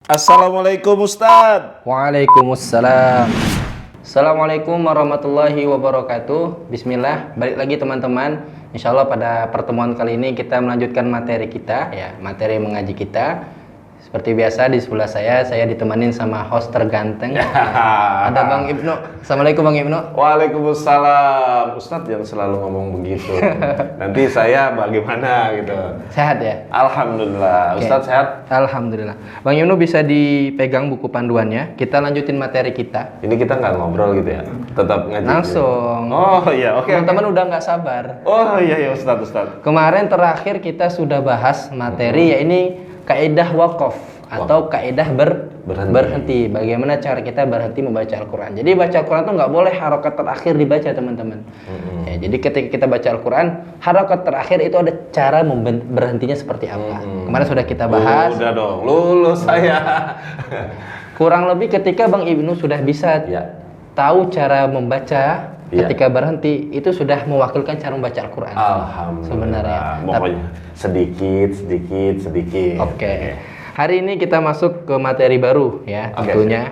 Assalamualaikum Ustadz. Waalaikumsalam. Assalamualaikum warahmatullahi wabarakatuh. Bismillah. Balik lagi teman-teman. Insya Allah pada pertemuan kali ini kita melanjutkan materi kita, ya, materi mengaji kita. Seperti biasa di sebelah saya ditemanin sama host terganteng. Ada Bang Ibnu. Assalamualaikum Bang Ibnu. Waalaikumsalam. Ustadz yang selalu ngomong begitu. Nanti saya bagaimana gitu. Sehat ya? Alhamdulillah. Oke. Ustadz sehat? Alhamdulillah. Bang Ibnu bisa dipegang buku panduannya. Kita lanjutin materi kita. Ini kita nggak ngobrol gitu ya? Tetap ngaji. Langsung. Oh iya, oke. Teman-teman udah nggak sabar. Oh iya Ustadz. Kemarin terakhir kita sudah bahas materi ya ini kaidah wakaf atau kaidah berhenti. Bagaimana cara kita berhenti membaca Al-Quran. Jadi baca Al-Quran itu nggak boleh harokat terakhir dibaca teman-teman. Ya, jadi ketika kita baca Al-Quran, harokat terakhir itu ada cara berhentinya seperti apa. Kemarin sudah kita bahas. Udah dong, lulus saya. Kurang lebih ketika Bang Ibnu sudah bisa tahu cara membaca ketika berhenti, itu sudah mewakilkan cara membaca Al-Quran. Alhamdulillah. Sebenarnya. Pokoknya sedikit. Oke. Hari ini kita masuk ke materi baru ya, tentunya.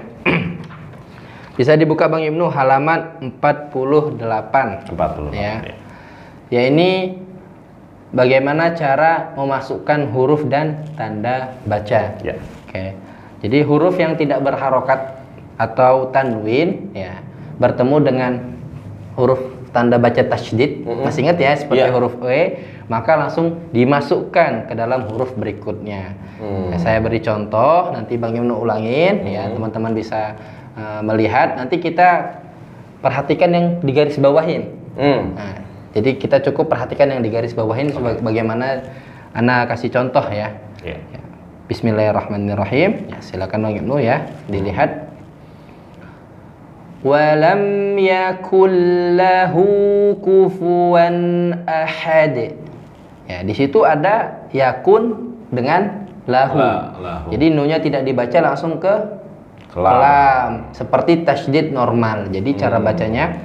Bisa dibuka Bang Ibnu halaman 48. 48. Ya. Ya ini bagaimana cara memasukkan huruf dan tanda baca. Ya. Oke. Jadi huruf yang tidak berharokat atau tanwin ya bertemu dengan huruf tanda baca tasydid, masih ingat ya seperti huruf E, maka langsung dimasukkan ke dalam huruf berikutnya. Nah, saya beri contoh, nanti Bang Ibnu ulangin ya, teman-teman bisa melihat. Nanti kita perhatikan yang digaris bawahin. Nah, jadi kita cukup perhatikan yang digaris bawahin bagaimana Ana kasih contoh ya. Ya. Bismillahirrahmanirrahim. Ya, silakan Bang Ibnu ya, dilihat. Walam yakul lahu kufuwan ahad. Ya, di situ ada yakun dengan lahu. Jadi nunya tidak dibaca langsung ke lam seperti tasydid normal. Jadi cara bacanya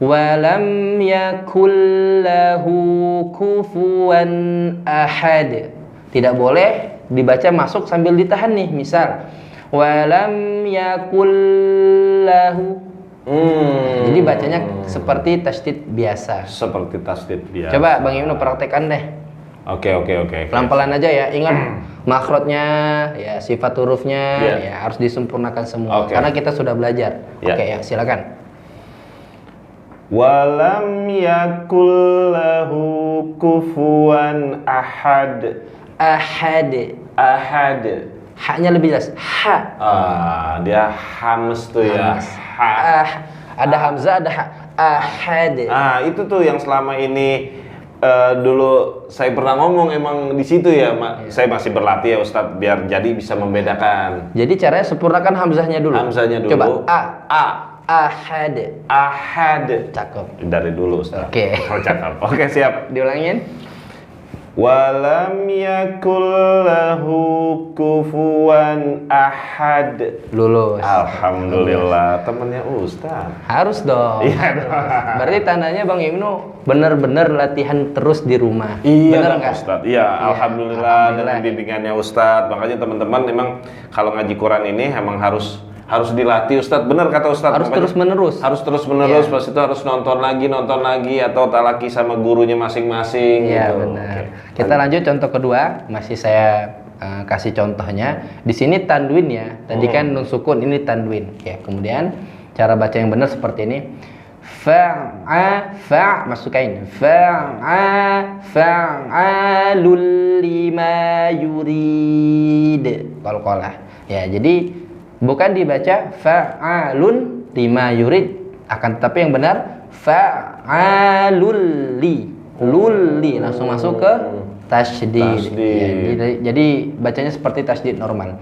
walam yakul lahu kufuwan ahad. Tidak boleh dibaca masuk sambil ditahan nih. Misal walam yakul lahu. Jadi bacanya seperti tasydid biasa. Seperti tasydid biasa. Coba Bang Ibnu praktekkan deh. Oke. Pelan-pelan aja ya. Ingat makrotnya, ya sifat hurufnya, ya harus disempurnakan semua. Karena kita sudah belajar. Oke ya, silakan. Walam yakul lahu kufuwan ahad. Ahad. Haknya lebih jelas. Ha. Dia hams tuh ya. Ha. Ada hamzah, ada ha. Ahad. Itu tuh yang selama ini dulu saya pernah ngomong emang di situ ya, Saya masih berlatih ya Ustadz biar jadi bisa membedakan. Jadi caranya sempurnakan hamzahnya dulu. Coba ahad. Cakep. Dari dulu Ustadz. Oke. Cakep. Oke, siap. Diulangin. Walam yakul lahu kufuwan ahad. Lulus. Alhamdulillah, temennya Ustaz. Harus dong. Iya dong. Berarti tandanya Bang Ibnu benar-benar latihan terus di rumah. Iya benar nggak? Ustaz. Iya, alhamdulillah dengan bimbingannya Ustaz. Makanya teman-teman memang kalau ngaji Quran ini emang harus dilatih Ustadz, benar kata Ustadz. Harus terus menerus. Pas itu harus nonton lagi atau talaki sama gurunya masing-masing. Iya gitu. benar. Kita lanjut contoh kedua, masih saya kasih contohnya. Di sini tanwin ya. Tadi kan nun sukun, ini tanwin. Ya, kemudian cara baca yang benar seperti ini. Masukin. Fa'alul lima yurid. Qalqalah. Ya, jadi bukan dibaca fa'alun lima yurid, akan tetapi yang benar fa'alul lulli langsung masuk ke tasydid. Ya, jadi bacanya seperti tasydid normal.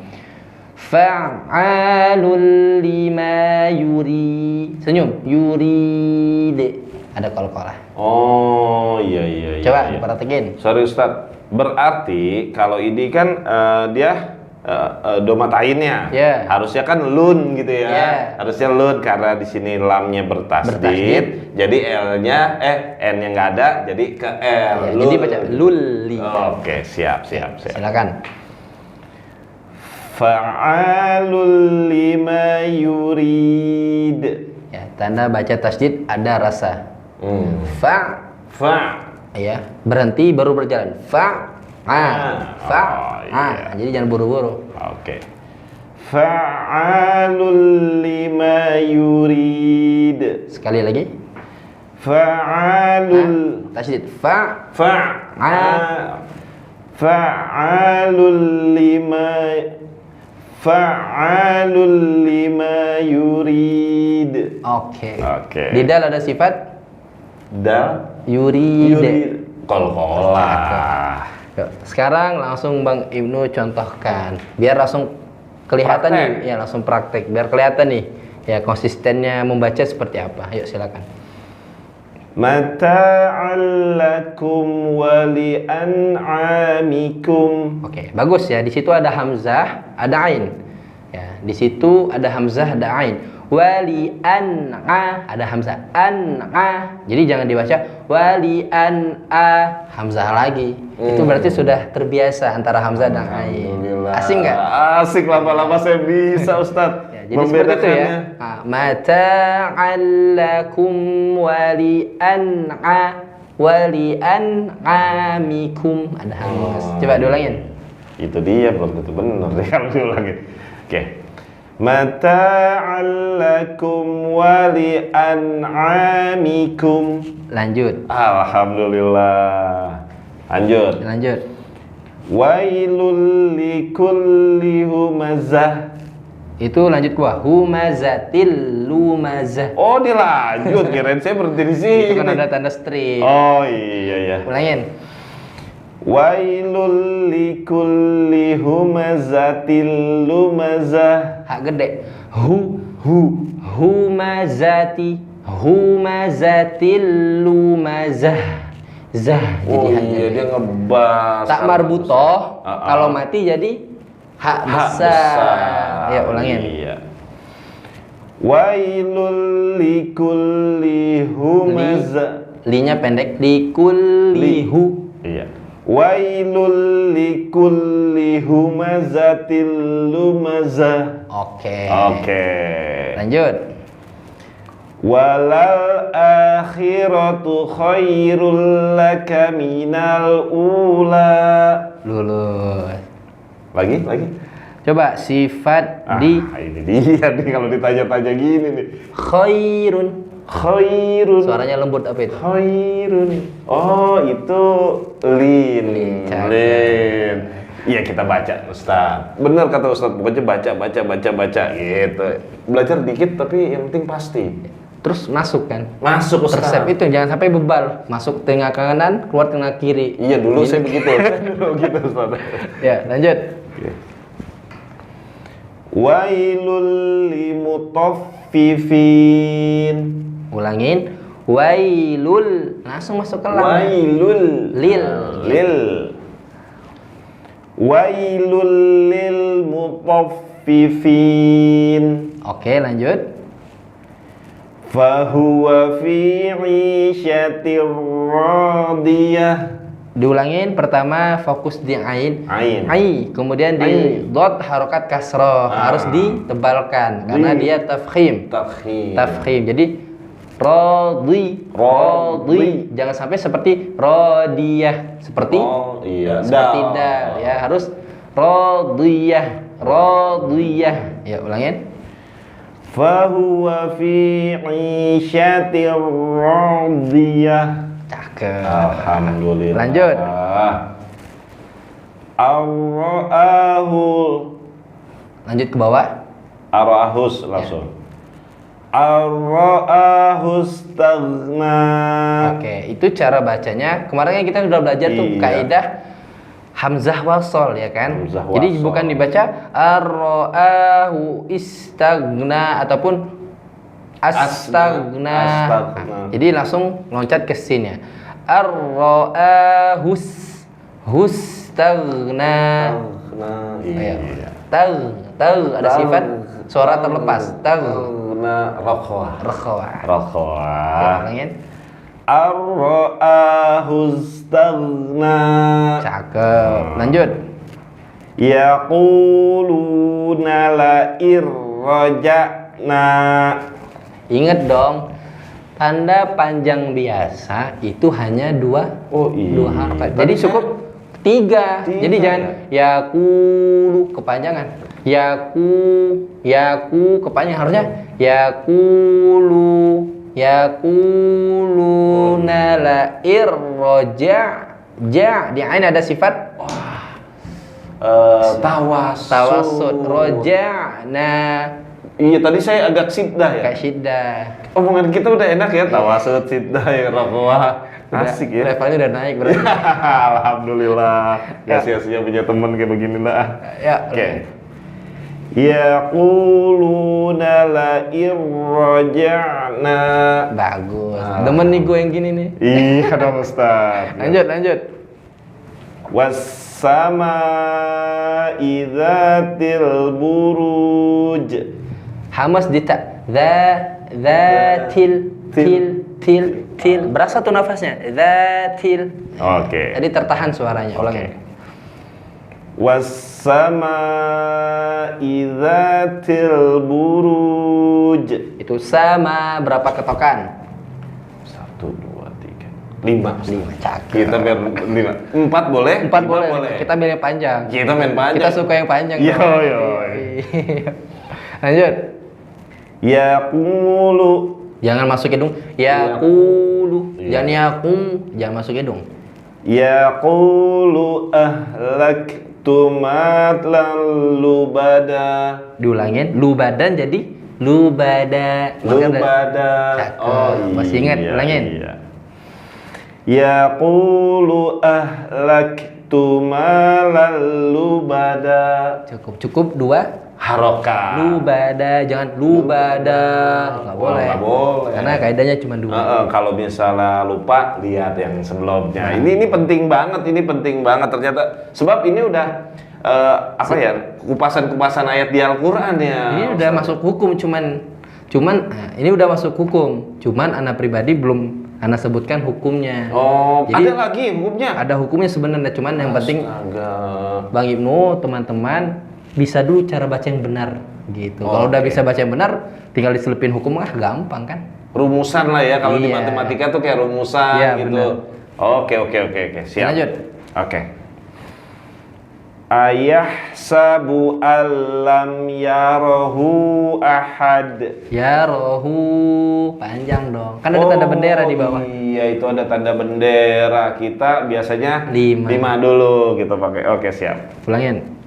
Fa'alul lima senyum yurid, ada qalqalah. Oh iya. Coba diperhatiin. Sorry Ustadz, berarti kalau ini kan dia domatain-nya. Harusnya kan lun gitu ya. Harusnya lun karena di sini lamnya bertasydid. Jadi L-nya N-nya nggak ada, jadi ke L. Jadi baca lulli. Oke, siap. Silakan. Fa'alul lima yurid. Ya, tanda baca tasydid ada rasa. Fa. Ya, berhenti baru berjalan. Fa. Iya. Jadi jangan buru-buru. Oke. Fa'alul lima yurid. Sekali lagi. Fa'alul tasydid. Fa. Fa'alul lima yurid. Oke. Di dal ada sifat yurid. Kol-kolah. Sekarang langsung Bang Ibnu contohkan biar langsung kelihatan nih, ya langsung praktek biar kelihatan nih ya konsistennya membaca seperti apa. Ayo silakan. Mata'an lakum wa li'an'amikum. Oke, bagus ya. Di situ ada hamzah, ada ain. Ya, di situ ada hamzah, ada ain. Wa li'an'a ada hamzah. An'a. Jadi jangan dibaca wa li'an'a hamzah lagi. Itu berarti sudah terbiasa antara hamzah dan ain. Asing nggak? Asik, lama-lama saya bisa, Ustadz. Ya, jadi seperti itu ya. Mata'an lakum wa li'an'amikum. Ada hamzah. Coba diulangin. Itu dia, belum tentu benar deh kalau diulangin. Oke. Mata'an lakum wa li'an'amikum. Lanjut. Alhamdulillah. Lanjut. Wailul likulli humazah. Itu lanjut gua. Humazatil lumazah. Oh, dilanjut. Kirain saya berhenti di sini. Itu kan ada tanda strip. Oh, iya. Ulangin. Wailul likulli humazatil lumazah. Hak gede. Humazatil lumazah. Zah. Oh jadi iya, dia ngebas. Tak marbutoh. Kalau mati jadi hak besar. Ya ulangin. Iya. Wailul likulli humazah. Linya pendek. Likullihu. Iya. Wailul likulli humazatil lumazah. Oke. Lanjut. Walal akhiratu khairul laka minal ula. Lulus. Lagi. Coba sifat di. Ini dia nih kalau ditanya-tanya gini nih. Khairun. Suaranya lembut apa itu? Khairun. Oh, itu lin. Iya, kita baca, Ustaz. Benar kata Ustaz, pokoknya baca gitu. Belajar dikit tapi yang penting pasti. Terus masuk kan? Masuk, Ustaz. Resep itu jangan sampai bebal. Masuk tengah kanan, keluar tengah kiri. Iya, dulu saya begitu. Gitu, Ustaz. Ya, lanjut. Wailul limutaffifin. Ulangin. Wailul. Langsung masuk ke lam. Wailul. Lil. Wailul lil mutaffifin. Oke, lanjut. Fahuwa fi 'isyatir radiyah. Diulangin, pertama fokus di ain. Kemudian di dot harokat kasroh. Harus ditebalkan karena dia tafkhim. Jadi radi. Jangan sampai seperti radiyah. Seperti dal ya, harus radiyah. Ya, ulangin. Fahuwa fi 'isyatir radiyah. Cakep. Alhamdulillah. Lanjut. Ar-ra'ahul. Lanjut ke bawah. Ar-ra'ahus langsung. Ar-ra'ahus taghna. Oke, itu cara bacanya. Kemarin kita sudah belajar tuh kaidah hamzah wasol ya kan. Jadi bukan dibaca ar-ra'ahu istagna ataupun astagna. Jadi langsung loncat ke sin-nya. Ar-ra'ahus hustagna. Tag ada sifat suara terlepas. Taghna rakhawah. Ulangin. Ar-ra'ahu istaghna. Cakep. Lanjut. Yaquluna la irraja'na. Ingat dong, tanda panjang biasa itu hanya dua harokat. Jadi cukup tiga. Jadi jangan yaqulu kepanjangan. Yaku kepanjangan, harusnya yaquluna la irraja. Di ain ada sifat tawasud. Roja'na. Iya, tadi saya agak siddah ya. Kayak siddah. Omongan kita udah enak ya, tawasud, siddah, ya rokoah. Asik ya. Levelnya udah naik berarti. Alhamdulillah. Gak sia-sia punya teman kayak begini lah. Ya. Oke. Yaquluna la irraja'na. Bagus. Demen nih gue yang gini nih. Iya dong Ustaz. Lanjut. Was-sama'i dzatil buruj. Hamas di ta. Til. Berasa tuh nafasnya. Dzatil. Oke. Jadi tertahan suaranya. Ulangin. Was-sama'i dzatil buruj. Itu sama berapa ketokan? 1, 2, 3, 5. Cakep. Kita biar 5. 4 boleh? 4 boleh. Kita biar yang panjang. Kita main panjang. Kita suka yang panjang. Yo. Lanjut. Yaqulu. Jangan masuk hidung. Yaqulu. Jangan yaqum. Jangan masuk hidung. Yaqulu ahlaktu matlan lubada. Diulangin. Lubadan jadi lubada. Oh, masih ingat? Ulangin. Iya. Yaqulu ahlaktu malan lubada. Cukup 2 harokat. Lubada, jangan lubada. Nggak boleh. Nggak boleh. Karena kaidahnya cuma 2. Kalau misalnya lupa, lihat yang sebelumnya. Ini penting banget. Ternyata. Sebab ini udah kupasan ayat di Al-Quran ya. Ini udah masuk hukum, cuman ini udah masuk hukum. Cuman anak pribadi belum anak sebutkan hukumnya. Jadi, ada lagi hukumnya? Ada hukumnya sebenarnya, cuman yang penting Bang Ibnu, teman-teman bisa dulu cara baca yang benar gitu. Kalau udah bisa baca yang benar, tinggal diselipin hukum gampang kan? Rumusan lah ya, kalau di matematika tuh kayak rumusan gitu. Bener. Oke. Siap. Lanjut. Oke. Ayahsabu allam yarahu ahad. Yarahu panjang dong. Kan ada tanda bendera di bawah. Iya, itu ada tanda bendera. Kita biasanya 5 dulu gitu pakai. Oke, siap. Ulangin.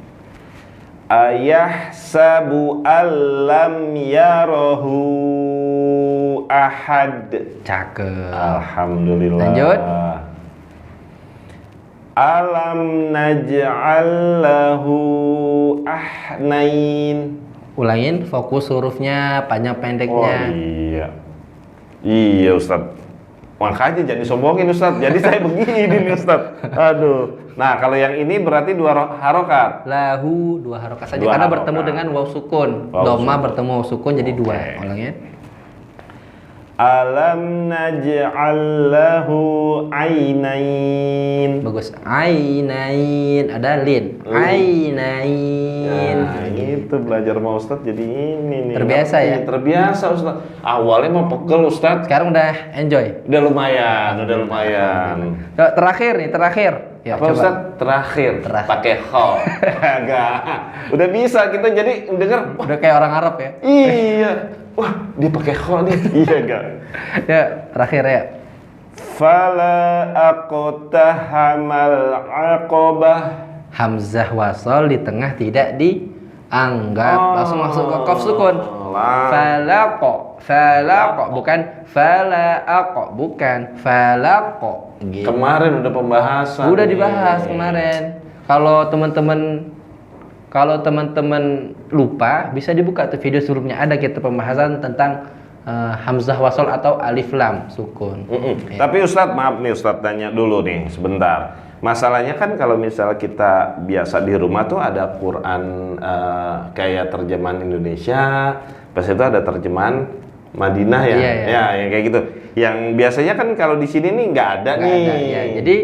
Ayahsabu allam yarahu ahad. Cakep. Alhamdulillah. Lanjut. Alam naj'al lahu ahnain. Ulangin, fokus hurufnya, panjang pendeknya. Iya Ustaz. Makanya jangan disombongin Ustaz. Jadi saya begini nih Ustaz. Aduh. Nah, kalau yang ini berarti 2 harokat. Lahu 2 harokat saja karena bertemu dengan waw sukun. Dhamma bertemu waw sukun jadi 2. Ulangin. Alam naj'al lahu ainain. Bagus. Ainain, ada lin. Ainain. Nah, gitu belajar sama Ustaz jadi ini nih. Terbiasa ya? Terbiasa Ustaz. Awalnya mau pegel Ustaz. Sekarang udah enjoy. Udah lumayan. Terakhir. Ya, apa coba. Ustaz? Terakhir. Pakai kho. Enggak. Udah bisa kita jadi denger. Udah kayak orang Arab ya? Iya. Wah, dia pakai kho nih. Iya enggak? Ya, terakhir ya. Fala aqtahamal aqabah. Hamzah wasol di tengah tidak dianggap. Langsung masuk ke qaf sukun. Falaqo bukan falaqo, bukan falaqo gitu. Kemarin udah pembahasan. Udah dibahas kemarin. Kalau teman-teman lupa, bisa dibuka tuh video sebelumnya, ada kita pembahasan tentang hamzah wasol atau alif lam sukun. Ya. Tapi Ustadz, maaf nih Ustadz, tanya dulu nih sebentar. Masalahnya kan kalau misalnya kita biasa di rumah tuh ada Quran kayak terjemahan Indonesia, pas itu ada terjemahan Madinah ya, iya. Ya kayak gitu. Yang biasanya kan kalau di sini nih nggak ada nih. Ada, ya. Jadi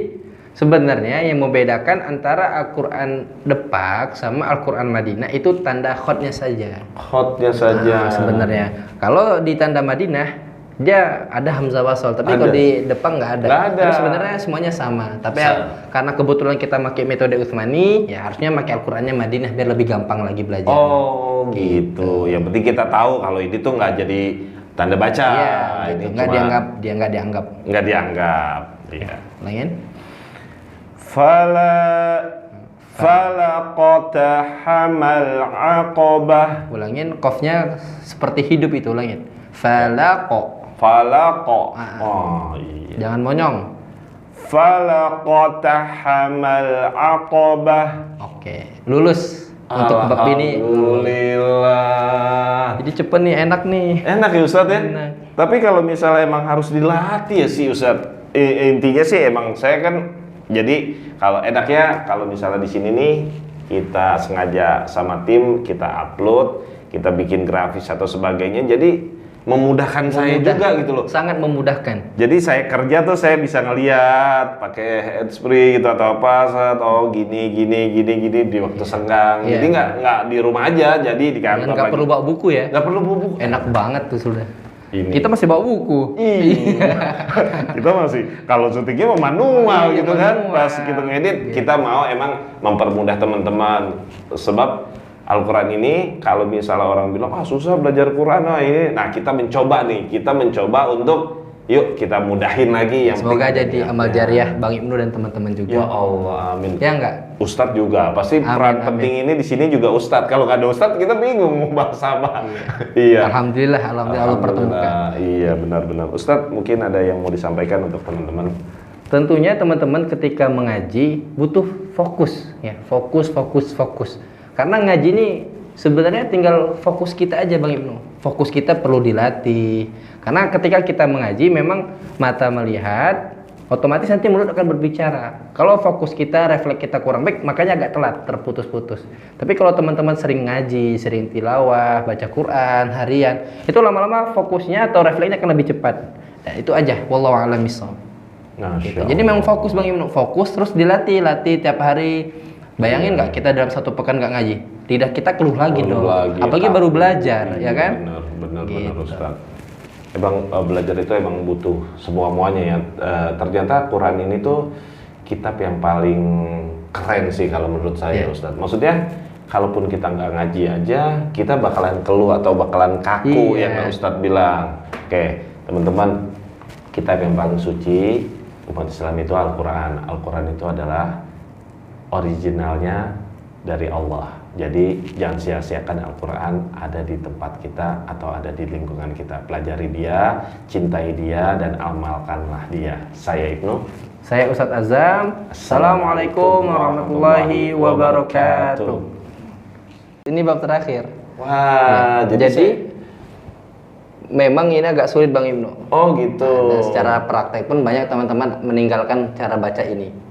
Sebenarnya yang membedakan antara Al-Quran Depak sama Al-Quran Madinah itu tanda khotnya saja. Khotnya saja. Sebenarnya. Kalau di tanda Madinah dia ada hamzah wasol, tapi kalau di Depak nggak ada. Tapi sebenarnya semuanya sama. Tapi karena kebetulan kita pakai metode Utsmani, ya harusnya pakai Al-Qurannya Madinah biar lebih gampang lagi belajar. Oh, gitu. Yang penting kita tahu kalau ini tuh nggak jadi tanda baca. Iya, gitu. Nggak dianggap. Nggak dianggap. Iya. Lain? Falaqata hamal aqabah. Ulangin, qafnya seperti hidup itu, ulangin. Falaqo. Oh iya. Jangan monyong. Falaqata hamal aqabah. Oke, lulus untuk bab ini. Alhamdulillah. Jadi cepet nih, enak nih. Enak ya Ustadz ya? Enak. Tapi kalau misalnya emang harus dilatih ya sih Ustadz. Intinya sih emang saya kan jadi kalau enaknya kalau misalnya di sini nih kita sengaja sama tim kita upload, kita bikin grafis atau sebagainya, jadi memudahkan saya juga gitu loh. Sangat memudahkan. Jadi saya kerja tuh saya bisa ngeliat pakai handsfree gitu atau apa, oh gini di waktu senggang. Jadi nggak di rumah aja, jadi di kantor. Nggak perlu bawa buku ya? Nggak perlu bawa buku. Enak banget tuh sudah. Ini. Kita masih bawa buku. Iya. Kita masih kalau syutingnya manual gitu kan. Pas kita ngedit kita mau emang mempermudah teman-teman. Sebab Al-Quran ini kalau misalnya orang bilang susah belajar Quran, nah kita mencoba untuk yuk kita mudahin lagi yang semoga jadi amal jariah Bang Ibnu dan teman-teman juga. Ya Allah, amin. Ya enggak? Ustadz juga pasti peran penting ini di sini juga Ustadz. Kalau nggak ada Ustadz kita bingung mau bahas apa. Iya. Alhamdulillah Allah pertemukan. Iya benar-benar. Ustadz mungkin ada yang mau disampaikan untuk teman-teman. Tentunya teman-teman ketika mengaji butuh fokus ya, fokus. Karena ngaji ini sebenarnya tinggal fokus kita aja Bang Ibnu. Fokus kita perlu dilatih. Karena ketika kita mengaji memang mata melihat, otomatis nanti mulut akan berbicara. Kalau fokus kita, refleks kita kurang baik, makanya agak telat, terputus-putus. Tapi kalau teman-teman sering ngaji, sering tilawah, baca Quran, harian, itu lama-lama fokusnya atau refleksnya akan lebih cepat. Nah, itu aja. Wallahu a'lam bishawab. Gitu. Jadi memang fokus Bang Ibnu, fokus terus latih tiap hari. Bayangin nggak kita dalam satu pekan nggak ngaji, lidah kita keluh lagi dong. Apalagi baru belajar, ya kan? Benar Ustaz. Emang belajar itu emang butuh semuanya ya. Ternyata Quran ini tuh kitab yang paling keren sih kalau menurut saya Ustaz. Maksudnya kalaupun kita nggak ngaji aja, kita bakalan keluh atau bakalan kaku yang Ustaz bilang. Oke, teman-teman, kitab yang paling suci umat Islam itu Al-Quran. Al-Quran itu adalah originalnya dari Allah. Jadi jangan sia-siakan Al-Quran ada di tempat kita atau ada di lingkungan kita. Pelajari dia, cintai dia, dan amalkanlah dia. Saya Ibnu. Saya Ustadz Azam. Assalamualaikum warahmatullahi wabarakatuh. Ini bab terakhir. Wah, jadi memang ini agak sulit Bang Ibnu. Oh gitu. Dan secara praktek pun banyak teman-teman meninggalkan cara baca ini.